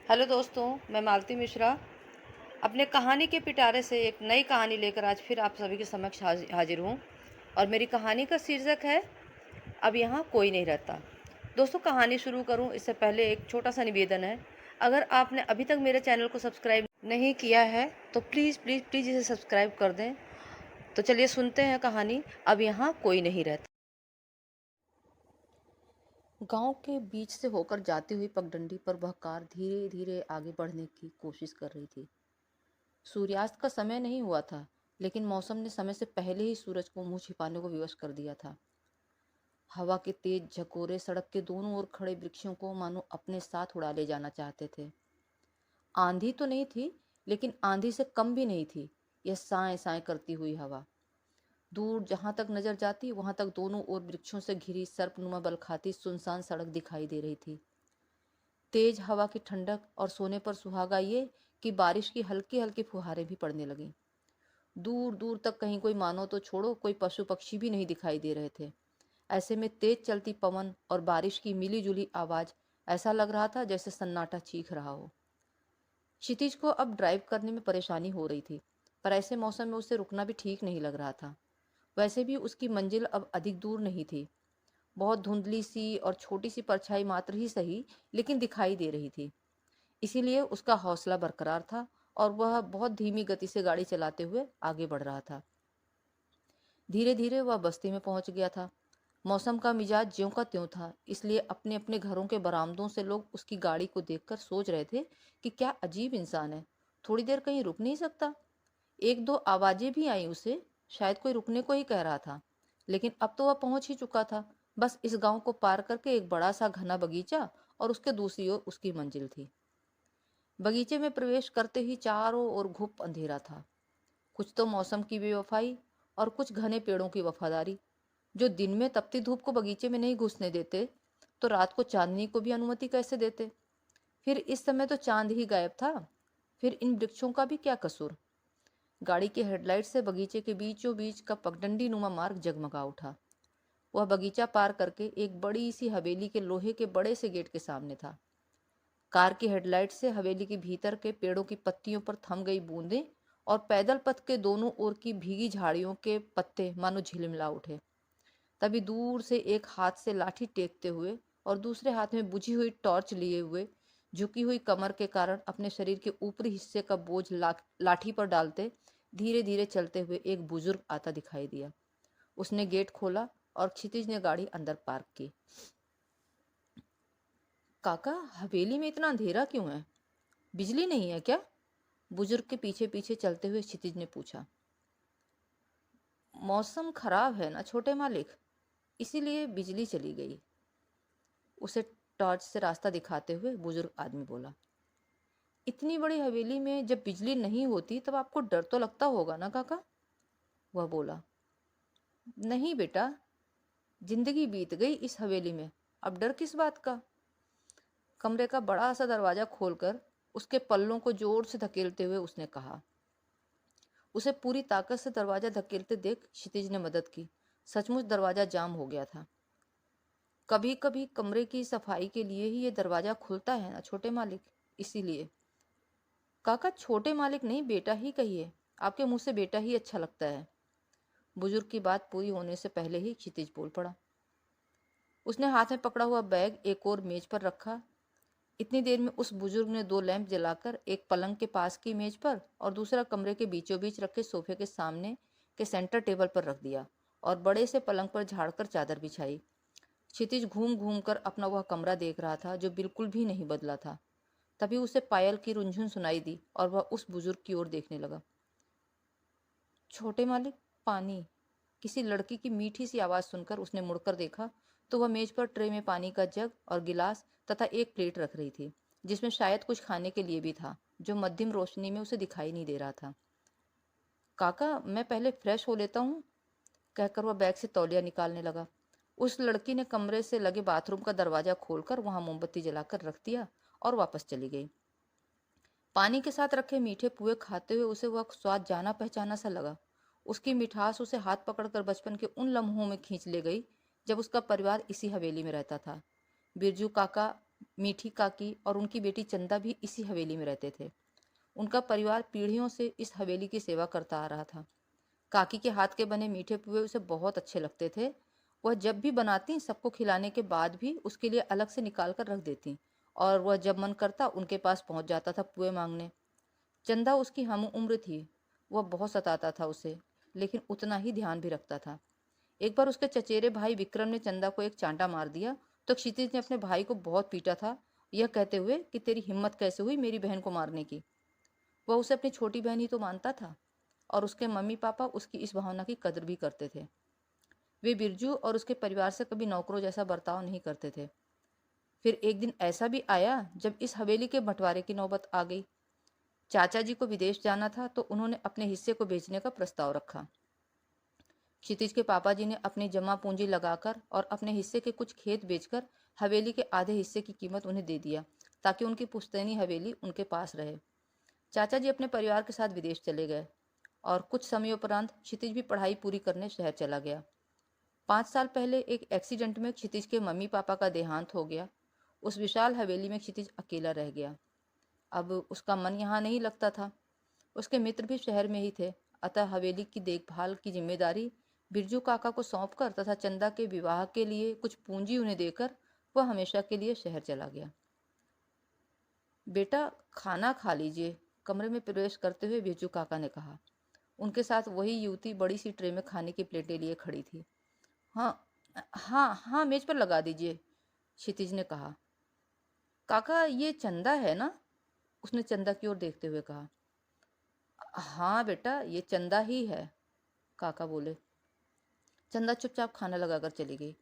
Hello दोस्तों, मैं मालती मिश्रा अपने कहानी के पिटारे से एक नई कहानी लेकर आज फिर आप सभी के समक्ष हाजिर हूँ। और मेरी कहानी का शीर्षक है अब यहाँ कोई नहीं रहता। दोस्तों, कहानी शुरू करूँ इससे पहले एक छोटा सा निवेदन है। अगर आपने अभी तक मेरे चैनल को सब्सक्राइब नहीं किया है तो प्लीज़ प्लीज़ प्लीज़ इसे सब्सक्राइब कर दें। तो चलिए सुनते हैं कहानी अब यहाँ कोई नहीं रहता। गांव के बीच से होकर जाती हुई पगडंडी पर वह कार धीरे धीरे आगे बढ़ने की कोशिश कर रही थी। सूर्यास्त का समय नहीं हुआ था, लेकिन मौसम ने समय से पहले ही सूरज को मुंह छिपाने को विवश कर दिया था। हवा के तेज झकोरे सड़क के दोनों ओर खड़े वृक्षों को मानो अपने साथ उड़ा ले जाना चाहते थे। आंधी तो नहीं थी, लेकिन आंधी से कम भी नहीं थी यह साए साए करती हुई हवा। दूर जहां तक नजर जाती वहां तक दोनों ओर वृक्षों से घिरी सर्पनुमा बल खाती सुनसान सड़क दिखाई दे रही थी। तेज हवा की ठंडक और सोने पर सुहागा ये कि बारिश की हल्की हल्की फुहारें भी पड़ने लगीं। दूर दूर तक कहीं कोई मानो तो छोड़ो कोई पशु पक्षी भी नहीं दिखाई दे रहे थे। ऐसे में तेज चलती पवन और बारिश की मिली जुली आवाज ऐसा लग रहा था जैसे सन्नाटा चीख रहा हो। क्षितिज को अब ड्राइव करने में परेशानी हो रही थी, पर ऐसे मौसम में उसे रुकना भी ठीक नहीं लग रहा था। वैसे भी उसकी मंजिल अब अधिक दूर नहीं थी। बहुत धुंधली सी और छोटी सी परछाई मात्र ही सही, लेकिन दिखाई दे रही थी। इसीलिए उसका हौसला बरकरार था और वह बहुत धीमी गति से गाड़ी चलाते हुए आगे बढ़ रहा था। धीरे धीरे वह बस्ती में पहुंच गया था। मौसम का मिजाज ज्यों का त्यों था, इसलिए अपने अपने घरों के बरामदों से लोग उसकी गाड़ी को देखकर सोच रहे थे कि क्या अजीब इंसान है, थोड़ी देर कहीं रुक नहीं सकता। एक दो आवाजें भी आई उसे, शायद कोई रुकने को ही कह रहा था। लेकिन अब तो वह पहुंच ही चुका था। बस इस गांव को पार करके एक बड़ा सा घना बगीचा और उसके दूसरी ओर उसकी मंजिल थी। बगीचे में प्रवेश करते ही चारों ओर घुप अंधेरा था। कुछ तो मौसम की बेवफाई और कुछ घने पेड़ों की वफादारी, जो दिन में तपती धूप को बगीचे में नहीं घुसने देते तो रात को चांदनी को भी अनुमति कैसे देते। फिर इस समय तो चांद ही गायब था। फिर इन वृक्षों का भी क्या कसूर। गाड़ी के हेडलाइट से बगीचे के बीचों बीच का पगडंडी नुमा मार्ग जगमगा उठा। वह बगीचा पार करके एक बड़ी सी हवेली के लोहे के बड़े से गेट के सामने था। कार की हेडलाइट से हवेली के भीतर के पेड़ों की पत्तियों पर थम गई बूंदें और पैदल पथ के दोनों ओर की भीगी झाड़ियों के पत्ते मानो झिलमिला उठे। तभी दूर से एक हाथ से लाठी टेकते हुए और दूसरे हाथ में बुझी हुई टॉर्च लिए हुए, झुकी हुई कमर के कारण अपने शरीर के ऊपरी हिस्से का बोझ लाठी पर डालते धीरे धीरे चलते हुए एक बुजुर्ग आता दिखाई दिया। उसने गेट खोला और क्षितिज ने गाड़ी अंदर पार्क की। काका, हवेली में इतना अंधेरा क्यों है? बिजली नहीं है क्या? बुजुर्ग के पीछे पीछे चलते हुए क्षितिज ने पूछा। मौसम खराब है ना छोटे मालिक, इसीलिए बिजली चली गई, उसे टॉर्च से रास्ता दिखाते हुए बुजुर्ग आदमी बोला। इतनी बड़ी हवेली में जब बिजली नहीं होती तब आपको डर तो लगता होगा ना काका? वह बोला। नहीं बेटा, जिंदगी बीत गई इस हवेली में, अब डर किस बात का? कमरे का बड़ा सा दरवाजा खोलकर उसके पल्लों को जोर से धकेलते हुए उसने कहा। उसे पूरी ताकत से दरवाजा धकेलते देख क्षितिज ने मदद की। सचमुच दरवाजा जाम हो गया था। कभी कभी कमरे की सफाई के लिए ही ये दरवाजा खुलता है ना छोटे मालिक, इसीलिए। काका, छोटे मालिक नहीं बेटा ही कहिए, आपके मुंह से बेटा ही अच्छा लगता है। बुजुर्ग की बात पूरी होने से पहले ही क्षितिज बोल पड़ा। उसने हाथ में पकड़ा हुआ बैग एक और मेज पर रखा। इतनी देर में उस बुजुर्ग ने दो लैंप जलाकर एक पलंग के पास की मेज पर और दूसरा कमरे के बीचों बीच रखे सोफे के सामने के सेंटर टेबल पर रख दिया और बड़े से पलंग पर झाड़कर चादर बिछाई। क्षितिज घूम घूम कर अपना वह कमरा देख रहा था जो बिल्कुल भी नहीं बदला था। तभी उसे पायल की रुंझुन सुनाई दी और वह उस बुजुर्ग की ओर देखने लगा। छोटे मालिक, पानी। किसी लड़की की मीठी सी आवाज़ सुनकर उसने मुड़कर देखा तो वह मेज पर ट्रे में पानी का जग और गिलास तथा एक प्लेट रख रही थी, जिसमें शायद कुछ खाने के लिए भी था, जो मध्यम रोशनी में उसे दिखाई नहीं दे रहा था। काका, मैं पहले फ्रेश हो लेता हूँ, कहकर वह बैग से तौलिया निकालने लगा। उस लड़की ने कमरे से लगे बाथरूम का दरवाजा खोलकर वहां मोमबत्ती जलाकर रख दिया और वापस चली गई। पानी के साथ रखे मीठे पुए खाते हुए उसे वह स्वाद जाना पहचाना सा लगा। उसकी मिठास उसे हाथ पकड़कर बचपन के उन लम्हों में खींच ले गई जब उसका परिवार इसी हवेली में रहता था। बिरजू काका मीठी काकी और उनकी बेटी चंदा भी इसी हवेली में रहते थे। उनका परिवार पीढ़ियों से इस हवेली की सेवा करता आ रहा था। काकी के हाथ के बने मीठे पुए उसे बहुत अच्छे लगते थे। वह जब भी बनाती सबको खिलाने के बाद भी उसके लिए अलग से निकाल कर रख देती, और वह जब मन करता उनके पास पहुंच जाता था पुए मांगने। चंदा उसकी हम उम्र थी। वह बहुत सताता था उसे, लेकिन उतना ही ध्यान भी रखता था। एक बार उसके चचेरे भाई विक्रम ने चंदा को एक चांटा मार दिया तो क्षितिज ने अपने भाई को बहुत पीटा था, यह कहते हुए कि तेरी हिम्मत कैसे हुई मेरी बहन को मारने की। वह उसे अपनी छोटी बहन ही तो मानता था, और उसके मम्मी पापा उसकी इस भावना की कदर भी करते थे। वे बिरजू और उसके परिवार से कभी नौकरों जैसा बर्ताव नहीं करते थे। फिर एक दिन ऐसा भी आया जब इस हवेली के बंटवारे की नौबत आ गई। चाचा जी को विदेश जाना था तो उन्होंने अपने हिस्से को बेचने का प्रस्ताव रखा। क्षितिज के पापा जी ने अपनी जमा पूंजी लगाकर और अपने हिस्से के कुछ खेत बेचकर हवेली के आधे हिस्से की कीमत उन्हें दे दिया, ताकि उनकी पुश्तैनी हवेली उनके पास रहे। चाचा जी अपने परिवार के साथ विदेश चले गए, और कुछ समयोपरांत क्षितिज भी पढ़ाई पूरी करने शहर चला गया। 5 साल पहले एक एक्सीडेंट में क्षितिज के मम्मी पापा का देहांत हो गया। उस विशाल हवेली में क्षितिज अकेला रह गया। अब उसका मन यहाँ नहीं लगता था। उसके मित्र भी शहर में ही थे, अतः हवेली की देखभाल की जिम्मेदारी बिरजू काका को सौंपकर तथा चंदा के विवाह के लिए कुछ पूंजी उन्हें देकर वह हमेशा के लिए शहर चला गया। बेटा, खाना खा लीजिए, कमरे में प्रवेश करते हुए बिरजू काका ने कहा। उनके साथ वही युवती बड़ी सी ट्रे में खाने की प्लेटें लिए खड़ी थी। हाँ हाँ हाँ, मेज पर लगा दीजिए, क्षितिज ने कहा। काका, ये चंदा है ना? उसने चंदा की ओर देखते हुए कहा। हाँ बेटा, ये चंदा ही है, काका बोले। चंदा चुपचाप खाना लगाकर चली गई।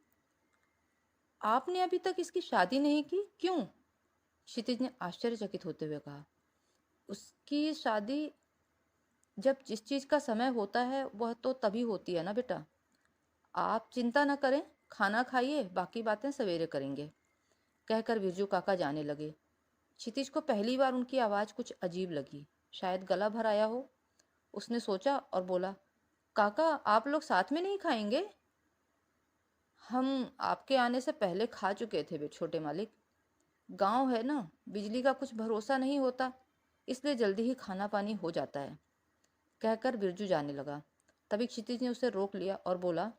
आपने अभी तक इसकी शादी नहीं की, क्यों? क्षितिज ने आश्चर्यचकित होते हुए कहा। उसकी शादी जब जिस चीज का समय होता है वह तो तभी होती है ना बेटा। आप चिंता न करें, खाना खाइए, बाकी बातें सवेरे करेंगे, कहकर बिरजू काका जाने लगे। क्षितिज को पहली बार उनकी आवाज कुछ अजीब लगी, शायद गला भर आया हो। उसने सोचा और बोला, काका, आप लोग साथ में नहीं खाएंगे? हम आपके आने से पहले खा चुके थे बे छोटे मालिक। गांव है ना, बिजली का कुछ भरोसा नहीं होता, इसलिए जल्दी ही खाना पानी हो जाता है, कहकर बिरजू जाने लगा। तभी क्षितिज ने उसे रोक लिया और बोला,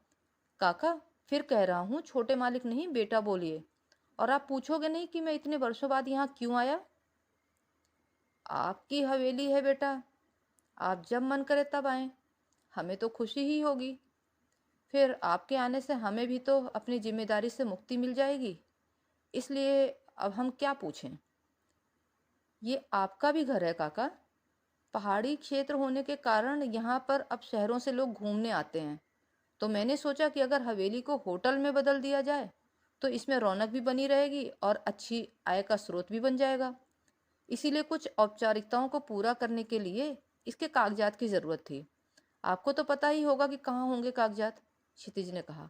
काका, फिर कह रहा हूँ, छोटे मालिक नहीं बेटा बोलिए, और आप पूछोगे नहीं कि मैं इतने वर्षों बाद यहाँ क्यों आया। आपकी हवेली है बेटा, आप जब मन करे तब आए, हमें तो खुशी ही होगी। फिर आपके आने से हमें भी तो अपनी जिम्मेदारी से मुक्ति मिल जाएगी, इसलिए अब हम क्या पूछें। ये आपका भी घर है काका। पहाड़ी क्षेत्र होने के कारण यहाँ पर अब शहरों से लोग घूमने आते हैं, तो मैंने सोचा कि अगर हवेली को होटल में बदल दिया जाए तो इसमें रौनक भी बनी रहेगी और अच्छी आय का स्रोत भी बन जाएगा। इसीलिए कुछ औपचारिकताओं को पूरा करने के लिए इसके कागजात की जरूरत थी। आपको तो पता ही होगा कि कहाँ होंगे कागजात, क्षितिज ने कहा।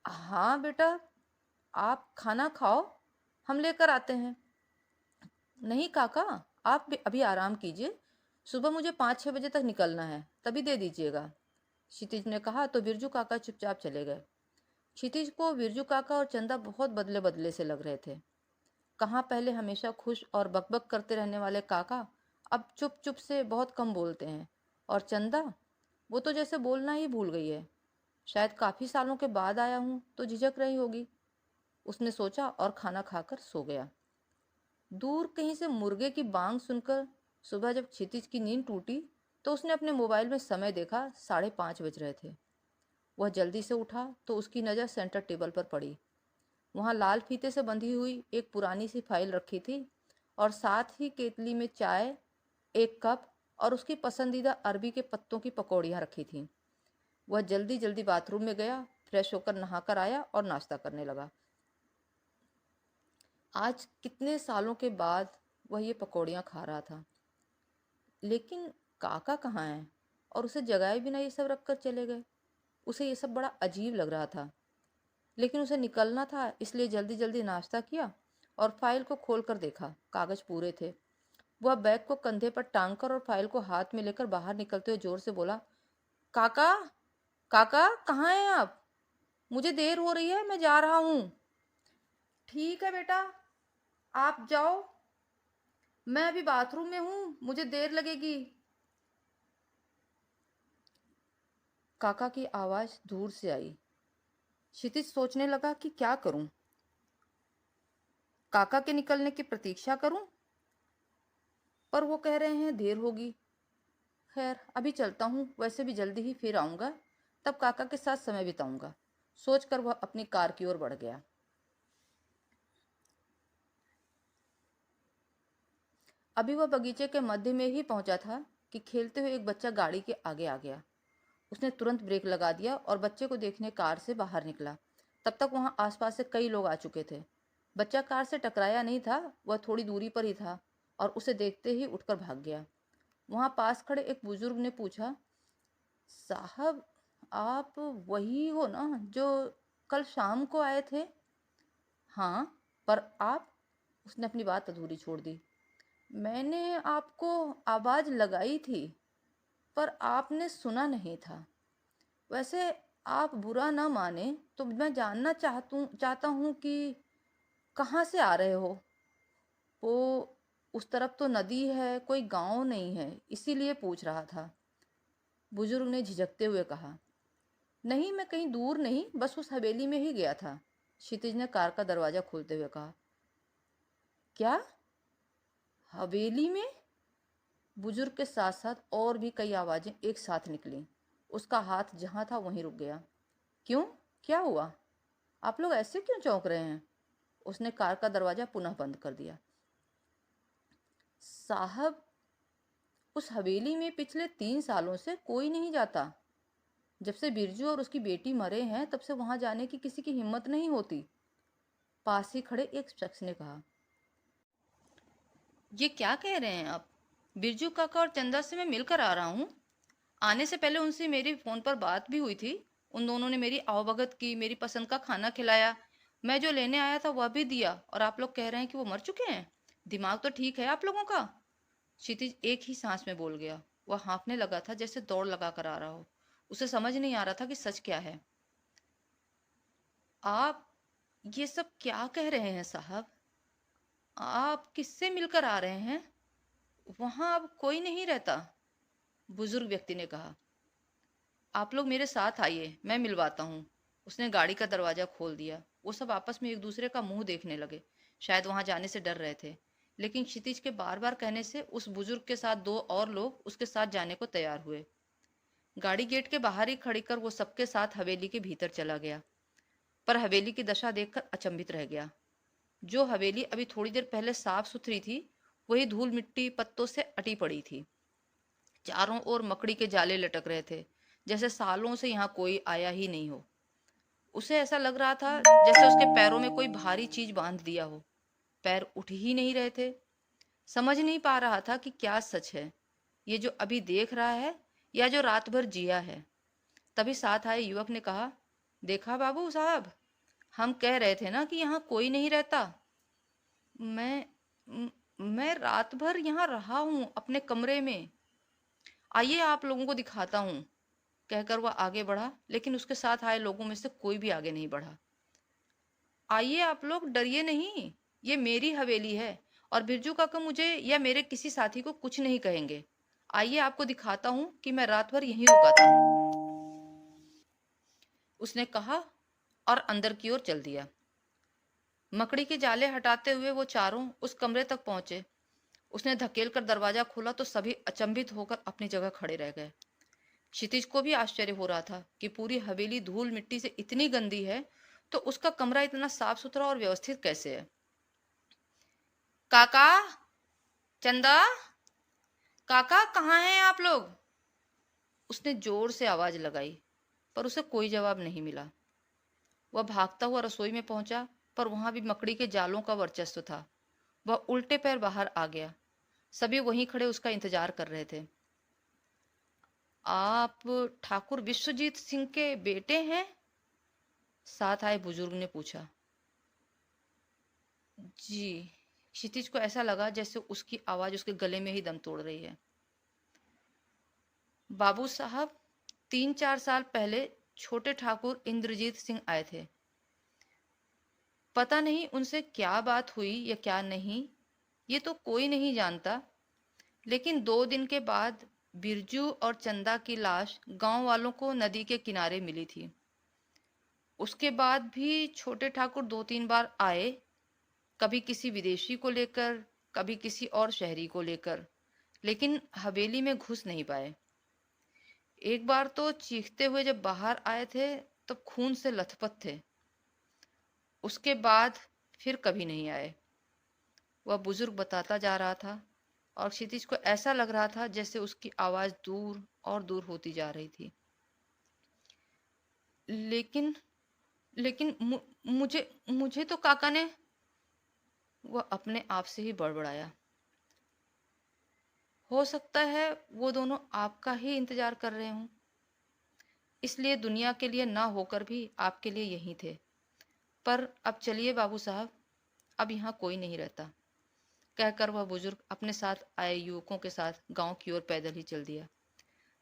हाँ बेटा, आप खाना खाओ, हम लेकर आते हैं। नहीं काका, आप अभी आराम कीजिए, सुबह मुझे 5-6 बजे तक निकलना है, तभी दे दीजिएगा, क्षितिज ने कहा। तो बिरजू काका चुपचाप चले गए। क्षितिज को बिरजू काका और चंदा बहुत बदले बदले से लग रहे थे। कहाँ पहले हमेशा खुश और बकबक करते रहने वाले काका अब चुप चुप से बहुत कम बोलते हैं, और चंदा, वो तो जैसे बोलना ही भूल गई है। शायद काफी सालों के बाद आया हूं तो झिझक रही होगी, उसने सोचा, और खाना खाकर सो गया। दूर कहीं से मुर्गे की बांग सुनकर सुबह जब क्षितिज की नींद टूटी तो उसने अपने मोबाइल में समय देखा, 5:30 बज रहे थे। वह जल्दी से उठा तो उसकी नज़र सेंटर टेबल पर पड़ी। वहाँ लाल फीते से बंधी हुई एक पुरानी सी फाइल रखी थी, और साथ ही केतली में चाय, एक कप और उसकी पसंदीदा अरबी के पत्तों की पकौड़ियाँ रखी थीं। वह जल्दी जल्दी बाथरूम में गया, फ्रेश होकर नहाकर आया और नाश्ता करने लगा। आज कितने सालों के बाद वह ये पकौड़ियाँ खा रहा था। लेकिन काका कहाँ हैं, और उसे जगाए बिना ये सब रखकर चले गए। उसे ये सब बड़ा अजीब लग रहा था, लेकिन उसे निकलना था, इसलिए जल्दी जल्दी नाश्ता किया और फाइल को खोलकर देखा। कागज पूरे थे। वह बैग को कंधे पर टांगकर और फाइल को हाथ में लेकर बाहर निकलते हुए जोर से बोला, काका, काका, कहाँ हैं आप? मुझे देर हो रही है, मैं जा रहा हूँ। ठीक है बेटा, आप जाओ, मैं अभी बाथरूम में हूँ, मुझे देर लगेगी। काका की आवाज दूर से आई। क्षितिज सोचने लगा कि क्या करूं। काका के निकलने की प्रतीक्षा करूं, पर वो कह रहे हैं देर होगी। खैर अभी चलता हूँ, वैसे भी जल्दी ही फिर आऊंगा, तब काका के साथ समय बिताऊंगा। सोचकर वह अपनी कार की ओर बढ़ गया। अभी वह बगीचे के मध्य में ही पहुंचा था कि खेलते हुए एक बच्चा गाड़ी के आगे आ गया। उसने तुरंत ब्रेक लगा दिया और बच्चे को देखने कार से बाहर निकला। तब तक वहां आसपास से कई लोग आ चुके थे। बच्चा कार से टकराया नहीं था, वह थोड़ी दूरी पर ही था और उसे देखते ही उठकर भाग गया। वहां पास खड़े एक बुजुर्ग ने पूछा, साहब, आप वही हो ना जो कल शाम को आए थे? हाँ, पर आप? उसने अपनी बात अधूरी छोड़ दी। मैंने आपको आवाज लगाई थी, पर आपने सुना नहीं था। वैसे आप बुरा ना माने तो मैं जानना चाहता हूँ कि कहाँ से आ रहे हो? वो उस तरफ तो नदी है, कोई गांव नहीं है, इसीलिए पूछ रहा था। बुजुर्ग ने झिझकते हुए कहा, नहीं, मैं कहीं दूर नहीं, बस उस हवेली में ही गया था। क्षितिज ने कार का दरवाजा खोलते हुए कहा। क्या? हवेली में? बुजुर्ग के साथ साथ और भी कई आवाजें एक साथ निकली। उसका हाथ जहां था वहीं रुक गया। क्यों? क्या हुआ? आप लोग ऐसे क्यों चौंक रहे हैं? उसने कार का दरवाजा पुनः बंद कर दिया। साहब, उस हवेली में पिछले 3 सालों से कोई नहीं जाता। जब से बिरजू और उसकी बेटी मरे हैं, तब से वहां जाने की किसी की हिम्मत नहीं होती। पास ही खड़े एक शख्स ने कहा। ये क्या कह रहे हैं आप? बिरजू काका और चंदा से मैं मिलकर आ रहा हूँ। आने से पहले उनसे मेरी फ़ोन पर बात भी हुई थी। उन दोनों ने मेरी आवभगत की, मेरी पसंद का खाना खिलाया। मैं जो लेने आया था वह भी दिया, और आप लोग कह रहे हैं कि वो मर चुके हैं? दिमाग तो ठीक है आप लोगों का? क्षितिज एक ही सांस में बोल गया। वह हाँफने लगा था, जैसे दौड़ लगा कर आ रहा हो। उसे समझ नहीं आ रहा था कि सच क्या है। आप ये सब क्या कह रहे हैं साहब? आप किससे मिलकर आ रहे हैं? वहां अब कोई नहीं रहता, बुजुर्ग व्यक्ति ने कहा। आप लोग मेरे साथ आइए, मैं मिलवाता हूँ। उसने गाड़ी का दरवाजा खोल दिया। वो सब आपस में एक दूसरे का मुंह देखने लगे। शायद वहां जाने से डर रहे थे, लेकिन क्षितिज के बार बार कहने से उस बुजुर्ग के साथ दो और लोग उसके साथ जाने को तैयार हुए। गाड़ी गेट के बाहर ही खड़ी कर वो सबके साथ हवेली के भीतर चला गया, पर हवेली की दशा देखकर अचंभित रह गया। जो हवेली अभी थोड़ी देर पहले साफ सुथरी थी, वही धूल मिट्टी पत्तों से अटी पड़ी थी। चारों ओर मकड़ी के जाले लटक रहे थे, जैसे सालों से यहाँ कोई आया ही नहीं हो। उसे ऐसा लग रहा था जैसे उसके पैरों में कोई भारी चीज बांध दिया हो। पैर उठ ही नहीं रहे थे। समझ नहीं पा रहा था कि क्या सच है, ये जो अभी देख रहा है या जो रात भर जिया है। तभी साथ आए युवक ने कहा, देखा बाबू साहब, हम कह रहे थे ना कि यहाँ कोई नहीं रहता। मैं मैं रात भर यहाँ रहा हूँ अपने कमरे में। आइए आप लोगों को दिखाता हूँ। कहकर वह आगे बढ़ा, लेकिन उसके साथ आए लोगों में से कोई भी आगे नहीं बढ़ा। आइए आप लोग, डरिए नहीं, ये मेरी हवेली है, और बिरजू काका मुझे या मेरे किसी साथी को कुछ नहीं कहेंगे। आइए आपको दिखाता हूँ कि मैं रात भर यहीं रुका था, उसने कहा और अंदर की ओर चल दिया। मकड़ी के जाले हटाते हुए वो चारों उस कमरे तक पहुंचे। उसने धकेल कर दरवाजा खोला तो सभी अचंभित होकर अपनी जगह खड़े रह गए। क्षितिज को भी आश्चर्य हो रहा था कि पूरी हवेली धूल मिट्टी से इतनी गंदी है, तो उसका कमरा इतना साफ सुथरा और व्यवस्थित कैसे है? काका, चंदा, काका, कहाँ हैं आप लोग? उसने जोर से आवाज लगाई, पर उसे कोई जवाब नहीं मिला। वह भागता हुआ रसोई में पहुंचा, पर वहां भी मकड़ी के जालों का वर्चस्व था। वह उल्टे पैर बाहर आ गया। सभी वहीं खड़े उसका इंतजार कर रहे थे। आप ठाकुर विश्वजीत सिंह के बेटे हैं? साथ आए बुजुर्ग ने पूछा। जी। क्षितिज को ऐसा लगा जैसे उसकी आवाज उसके गले में ही दम तोड़ रही है। बाबू साहब, 3-4 साल पहले छोटे ठाकुर इंद्रजीत सिंह आए थे, पता नहीं उनसे क्या बात हुई या क्या नहीं, ये तो कोई नहीं जानता। लेकिन 2 दिन के बाद बिरजू और चंदा की लाश गांव वालों को नदी के किनारे मिली थी। उसके बाद भी छोटे ठाकुर 2-3 बार आए, कभी किसी विदेशी को लेकर, कभी किसी और शहरी को लेकर, लेकिन हवेली में घुस नहीं पाए। एक बार तो चीखते हुए जब बाहर आए थे, तब खून से लथपथ थे। उसके बाद फिर कभी नहीं आए। वह बुजुर्ग बताता जा रहा था और क्षितिज को ऐसा लग रहा था जैसे उसकी आवाज दूर और दूर होती जा रही थी। लेकिन लेकिन मुझे मुझे तो काका ने, वह अपने आप से ही बड़बड़ाया। हो सकता है वो दोनों आपका ही इंतजार कर रहे हों, इसलिए दुनिया के लिए ना होकर भी आपके लिए यहीं थे। पर अब चलिए बाबू साहब, अब यहाँ कोई नहीं रहता। कहकर वह बुजुर्ग अपने साथ आए युवकों के साथ गांव की ओर पैदल ही चल दिया।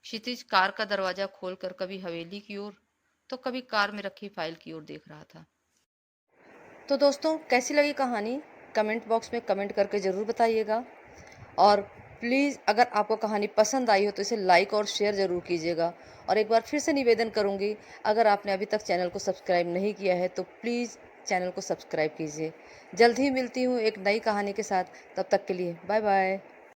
क्षितिज कार का दरवाजा खोलकर कभी हवेली की ओर तो कभी कार में रखी फाइल की ओर देख रहा था। तो दोस्तों, कैसी लगी कहानी? कमेंट बॉक्स में कमेंट करके ज़रूर बताइएगा। और प्लीज़, अगर आपको कहानी पसंद आई हो तो इसे लाइक और शेयर ज़रूर कीजिएगा। और एक बार फिर से निवेदन करूँगी, अगर आपने अभी तक चैनल को सब्सक्राइब नहीं किया है तो प्लीज़ चैनल को सब्सक्राइब कीजिए। जल्द ही मिलती हूँ एक नई कहानी के साथ, तब तक के लिए बाय बाय।